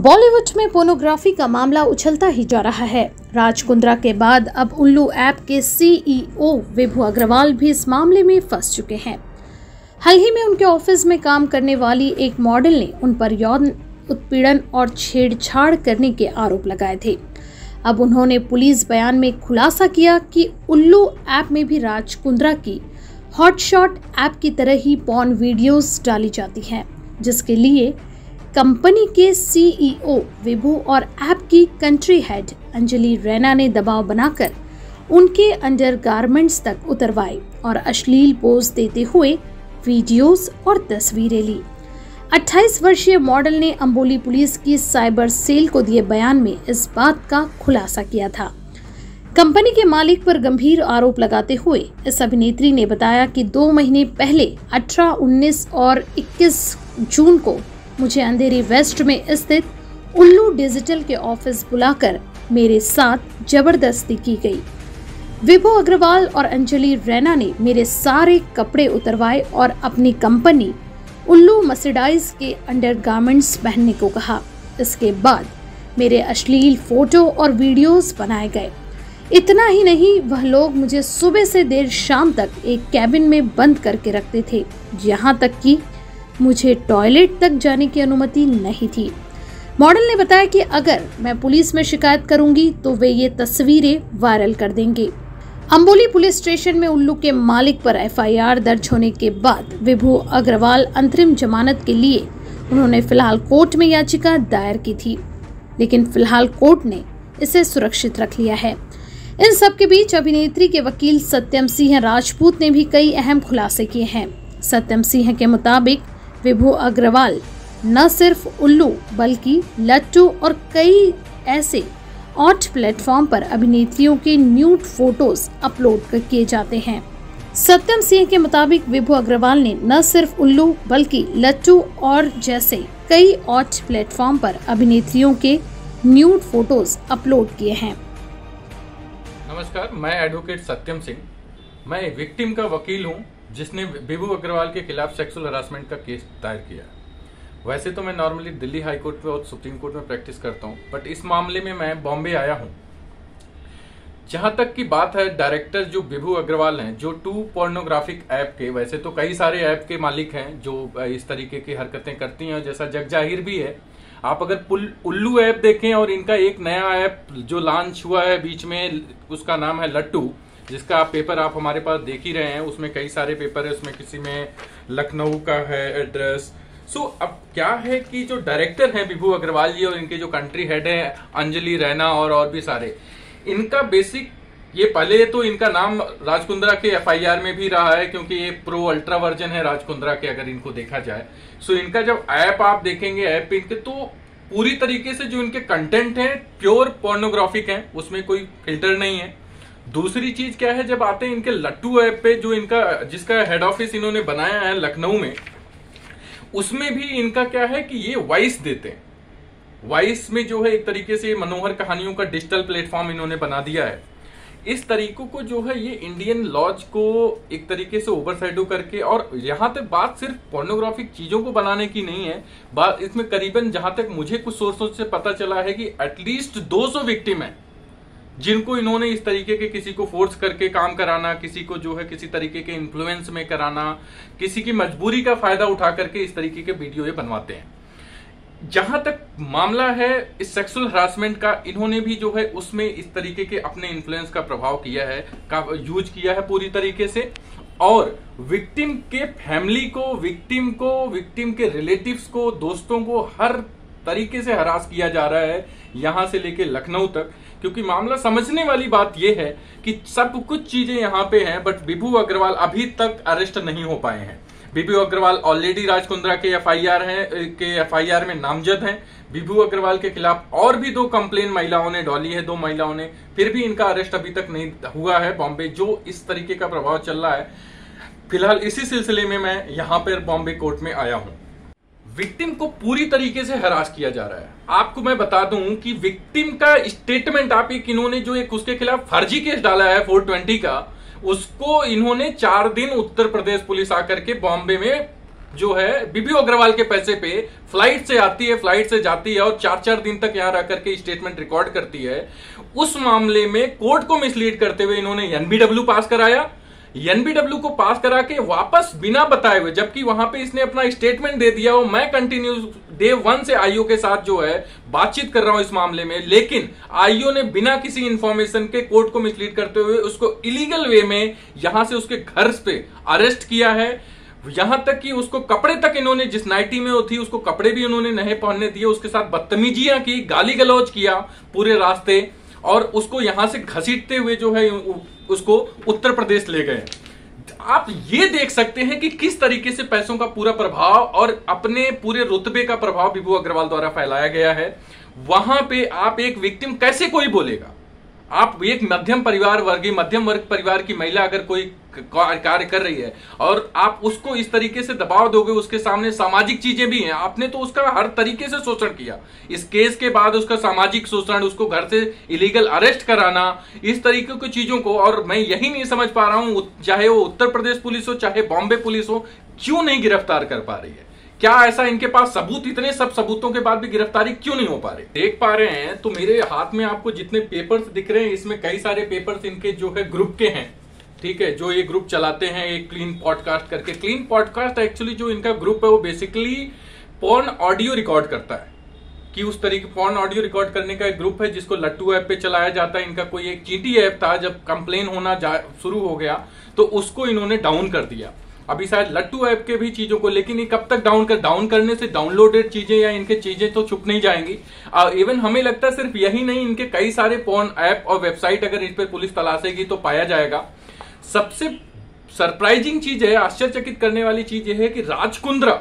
बॉलीवुड में पोर्नोग्राफी का मामला उछलता ही जा रहा है। राज कुंद्रा के बाद अब उल्लू ऐप के सीईओ विभू अग्रवाल भी इस मामले में फंस चुके हैं। हाल ही में उनके ऑफिस में काम करने वाली एक मॉडल ने उन पर यौन उत्पीड़न और छेड़छाड़ करने के आरोप लगाए थे। अब उन्होंने पुलिस बयान में खुलासा किया कि उल्लू ऐप में भी राज कुंद्रा की हॉटशॉट ऐप की तरह ही पॉर्न वीडियोस डाली जाती हैं, जिसके लिए कंपनी के सीईओ विभू और ऐप की कंट्री हेड अंजलि रैना ने दबाव बनाकर उनके अंडरगारमेंट्स तक उतरवाए और अश्लील पोज देते हुए वीडियोस और तस्वीरें ली। 28 वर्षीय मॉडल ने अंबोली पुलिस की साइबर सेल को दिए बयान में इस बात का खुलासा किया था। कंपनी के मालिक पर गंभीर आरोप लगाते हुए इस अभिनेत्री ने बताया कि 2 महीने पहले 18, 19 और 21 जून को मुझे अंधेरी वेस्ट में स्थित उल्लू डिजिटल के ऑफिस बुलाकर मेरे साथ जबरदस्ती की गई। विभू अग्रवाल और अंजलि रैना ने मेरे सारे कपड़े उतरवाए और अपनी कंपनी उल्लू मर्सिडाइज के अंडरगारमेंट्स पहनने को कहा। इसके बाद मेरे अश्लील फोटो और वीडियोस बनाए गए। इतना ही नहीं, वह लोग मुझे सुबह से देर शाम तक एक कैबिन में बंद करके रखते थे, यहाँ तक कि मुझे टॉयलेट तक जाने की अनुमति नहीं थी। मॉडल ने बताया कि अगर मैं पुलिस में शिकायत करूंगी तो वे ये तस्वीरें वायरल कर देंगे। अंबोली पुलिस स्टेशन में उल्लू के मालिक पर एफआईआर दर्ज होने के बाद विभू अग्रवाल अंतरिम जमानत के लिए उन्होंने फिलहाल कोर्ट में याचिका दायर की थी, लेकिन फिलहाल कोर्ट ने इसे सुरक्षित रख लिया है। इन सब के बीच अभिनेत्री के वकील सत्यम सिंह राजपूत ने भी कई अहम खुलासे किए हैं। सत्यम सिंह के मुताबिक विभू अग्रवाल न सिर्फ उल्लू बल्कि लट्टू और कई ऐसे ऑट प्लेटफॉर्म पर अभिनेत्रियों के न्यूड फोटोज अपलोड किए जाते हैं। सत्यम सिंह के मुताबिक विभू अग्रवाल ने न सिर्फ उल्लू बल्कि लट्टू और जैसे कई ऑट प्लेटफॉर्म पर अभिनेत्रियों के न्यूड फोटोज अपलोड किए हैं। नमस्कार, मैं एडवोकेट सत्यम सिंह। मैं एक विक्टिम का वकील हूं जिसने विभू अग्रवाल के खिलाफ सेक्सुअल हरासमेंट का केस दायर किया। वैसे तो मैं नॉर्मली दिल्ली हाई कोर्ट में और सुप्रीम कोर्ट में प्रैक्टिस करता हूं, बट इस मामले में मैं बॉम्बे आया हूं। जहां तक की बात है, डायरेक्टर जो विभू अग्रवाल हैं, जो 2 पोर्नोग्राफिक ऐप के, वैसे तो कई सारे ऐप के मालिक हैं जो इस तरीके की हरकतें करती हैं, जैसा जग जाहिर भी है। आप अगर उल्लू ऐप देखें और इनका एक नया ऐप जो लॉन्च हुआ है बीच में, उसका नाम है लट्टू, जिसका आप पेपर आप हमारे पास देख ही रहे हैं। उसमें कई सारे पेपर है, उसमें किसी में लखनऊ का है एड्रेस। अब क्या है कि जो डायरेक्टर हैं विभू अग्रवाल जी और इनके जो कंट्री हेड है अंजलि रैना और भी सारे, इनका बेसिक ये पहले तो इनका नाम राज कुंद्रा के एफआईआर में भी रहा है, क्योंकि ये प्रो अल्ट्रा वर्जन है राज कुंद्रा के, अगर इनको देखा जाए। इनका जब ऐप आप देखेंगे, ऐप इनके तो पूरी तरीके से जो इनके कंटेंट है प्योर पोर्नोग्राफिक है, उसमें कोई फिल्टर नहीं है। दूसरी चीज क्या है, जब आते हैं इनके लट्टू ऐप पे, जो इनका जिसका हेड ऑफिस इन्होंने बनाया है लखनऊ में, उसमें भी इनका क्या है कि ये वॉइस देते हैं। वॉइस में जो है एक तरीके से मनोहर कहानियों का डिजिटल प्लेटफॉर्म इन्होंने बना दिया है। इस तरीकों को जो है ये इंडियन लॉज को एक तरीके से ओवरशैडो करके, और यहां तक बात सिर्फ पोर्नोग्राफिक चीजों को बनाने की नहीं है, बात इसमें करीबन जहां तक मुझे कुछ सोर्सों से पता चला है कि एटलीस्ट 200 विक्टिम है जिनको इन्होंने इस तरीके के किसी को फोर्स करके काम कराना, किसी को जो है किसी तरीके के इन्फ्लुएंस में कराना, किसी की मजबूरी का फायदा उठा करके इस तरीके के वीडियो ये बनवाते हैं। जहां तक मामला है इस सेक्सुअल हरासमेंट का, इन्होंने भी जो है उसमें इस तरीके के अपने इन्फ्लुएंस का प्रभाव किया है, का यूज किया है पूरी तरीके से, और विक्टिम के फैमिली को, विक्टिम के रिलेटिव्स को, दोस्तों को हर तरीके से हरास किया जा रहा है, यहां से लेके लखनऊ तक। क्योंकि मामला समझने वाली बात यह है कि सब कुछ चीजें यहां पे हैं, बट विभू अग्रवाल अभी तक अरेस्ट नहीं हो पाए हैं। विभू अग्रवाल ऑलरेडी राज कुंद्रा के एफआईआर में नामजद हैं। विभू अग्रवाल के खिलाफ और भी 2 कंप्लेन महिलाओं ने डाली है, 2 महिलाओं ने, फिर भी इनका अरेस्ट अभी तक नहीं हुआ है बॉम्बे, जो इस तरीके का प्रभाव चल रहा है। फिलहाल इसी सिलसिले में मैं यहाँ पर बॉम्बे कोर्ट में आया हूं। विक्टिम को पूरी तरीके से हरास किया जा रहा है। आपको मैं बता दूं कि विक्टिम का स्टेटमेंट, आप एक इन्होंने जो एक उसके खिलाफ फर्जी केस डाला है 420 का, उसको इन्होंने 4 दिन उत्तर प्रदेश पुलिस आकर के बॉम्बे में जो है बीबी अग्रवाल के पैसे पे फ्लाइट से आती है, फ्लाइट से जाती है और 4-4 दिन तक यहां रह करके स्टेटमेंट रिकॉर्ड करती है। उस मामले में कोर्ट को मिसलीड करते हुए इन्होंने एनबीडब्ल्यू पास कराया, एनबीडब्ल्यू को पास करा के वापस बिना बताए हुए, जबकि वहां पे इसने अपना स्टेटमेंट दे दिया और मैं कंटिन्यू डे 1 से आईओ के साथ जो है बातचीत कर रहा हूं इस मामले में, लेकिन आईओ ने बिना किसी इंफॉर्मेशन के कोर्ट को मिसलीड करते हुए उसको इलीगल वे में यहां से उसके घर पे अरेस्ट किया है। यहां तक कि उसको कपड़े तक इन्होंने, जिस नाइटी में वो थी उसको कपड़े भी उन्होंने नहीं पहनने दिए, उसके साथ बदतमीजियां की, गाली गलौज किया पूरे रास्ते, और उसको यहां से घसीटते हुए जो है उसको उत्तर प्रदेश ले गए। आप ये देख सकते हैं कि किस तरीके से पैसों का पूरा प्रभाव और अपने पूरे रुतबे का प्रभाव बीबू अग्रवाल द्वारा फैलाया गया है। वहां पे आप एक विक्टिम कैसे कोई बोलेगा? आप एक मध्यम वर्ग परिवार की महिला अगर कोई कार्य कर रही है और आप उसको इस तरीके से दबाव दोगे, उसके सामने सामाजिक चीजें भी हैं, आपने तो उसका हर तरीके से शोषण किया। इस केस के बाद उसका सामाजिक शोषण, उसको घर से इलीगल अरेस्ट कराना, इस तरीके की चीजों को, और मैं यही नहीं समझ पा रहा हूं, चाहे वो उत्तर प्रदेश पुलिस हो चाहे बॉम्बे पुलिस हो, क्यों नहीं गिरफ्तार कर पा रही है? क्या ऐसा इनके पास सबूत, इतने सब सबूतों के बाद भी गिरफ्तारी क्यों नहीं हो पा रही? देख पा रहे हैं तो मेरे हाथ में आपको जितने पेपर्स दिख रहे हैं, इसमें कई सारे पेपर्स इनके जो है ग्रुप के हैं, ठीक है, जो ये ग्रुप चलाते हैं एक क्लीन पॉडकास्ट करके। क्लीन पॉडकास्ट एक्चुअली जो इनका ग्रुप है वो बेसिकली पॉर्न ऑडियो रिकॉर्ड करता है, कि उस तरीके पॉर्न ऑडियो रिकॉर्ड करने का एक ग्रुप है जिसको लट्टू ऐप पे चलाया जाता है। इनका कोई एक चीटी ऐप था, जब कंप्लेन होना शुरू हो गया तो उसको इन्होंने डाउन कर दिया। अभी शायद लट्टू ऐप के भी चीजों को, लेकिन ये कब तक डाउन करने से डाउनलोडेड चीजें या इनके चीजें तो छुप नहीं जाएंगी। इवन हमें लगता है सिर्फ यही नहीं, इनके कई सारे पॉर्न ऐप और वेबसाइट अगर इस पर पुलिस तलाशेगी तो पाया जाएगा। सबसे सरप्राइजिंग चीज है, आश्चर्यचकित करने वाली चीज यह है कि राज कुंद्रा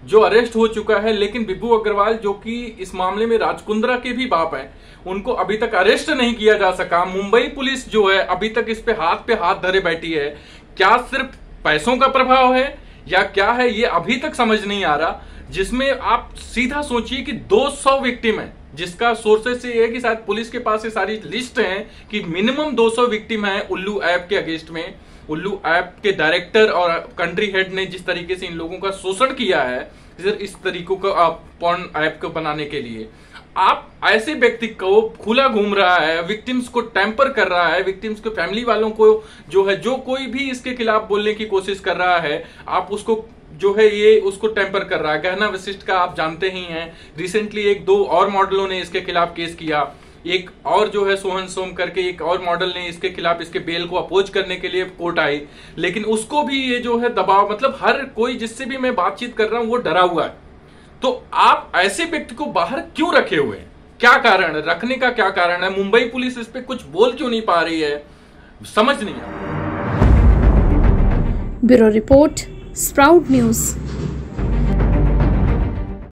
जो अरेस्ट हो चुका है, लेकिन बीबू अग्रवाल जो कि इस मामले में राज कुंद्रा के भी बाप हैं, उनको अभी तक अरेस्ट नहीं किया जा सका। मुंबई पुलिस जो है अभी तक इस पे हाथ धरे बैठी है। क्या सिर्फ पैसों का प्रभाव है या क्या है, ये अभी तक समझ नहीं आ रहा। जिसमें आप सीधा सोचिए कि 200 विक्टिम है, जिसका सोर्सेस से ये है कि शायद पुलिस के पास ये सारी लिस्ट है कि मिनिमम 200 विक्टिम है उल्लू ऐप के अगेंस्ट में। उल्लू ऐप के डायरेक्टर और कंट्री हेड ने जिस तरीके से इन लोगों का शोषण किया है इस तरीकों का पॉर्न ऐप को बनाने के लिए, आप ऐसे व्यक्ति को खुला घूम रहा है, विक्टिम्स को टेम्पर कर रहा है, विक्टिम्स के फैमिली वालों को जो है, जो कोई भी इसके खिलाफ बोलने की कोशिश कर रहा है, आप उसको जो है ये उसको टेम्पर कर रहा है। गहना वशिष्ठ का आप जानते ही हैं, रिसेंटली 1-2 और मॉडलों ने इसके खिलाफ केस किया। एक और जो है सोहन सोम करके एक और मॉडल ने इसके खिलाफ, इसके बेल को अपोज करने के लिए कोर्ट आई, लेकिन उसको भी ये जो है दबाव, मतलब हर कोई जिससे भी मैं बातचीत कर रहा हूं वो डरा हुआ है। तो आप ऐसे व्यक्ति को बाहर क्यों रखे हुए हैं? क्या कारण है रखने का? क्या कारण है? मुंबई पुलिस इस पे कुछ बोल क्यों नहीं पा रही है? समझ नहीं आ रहा। Bureau report, sprout news.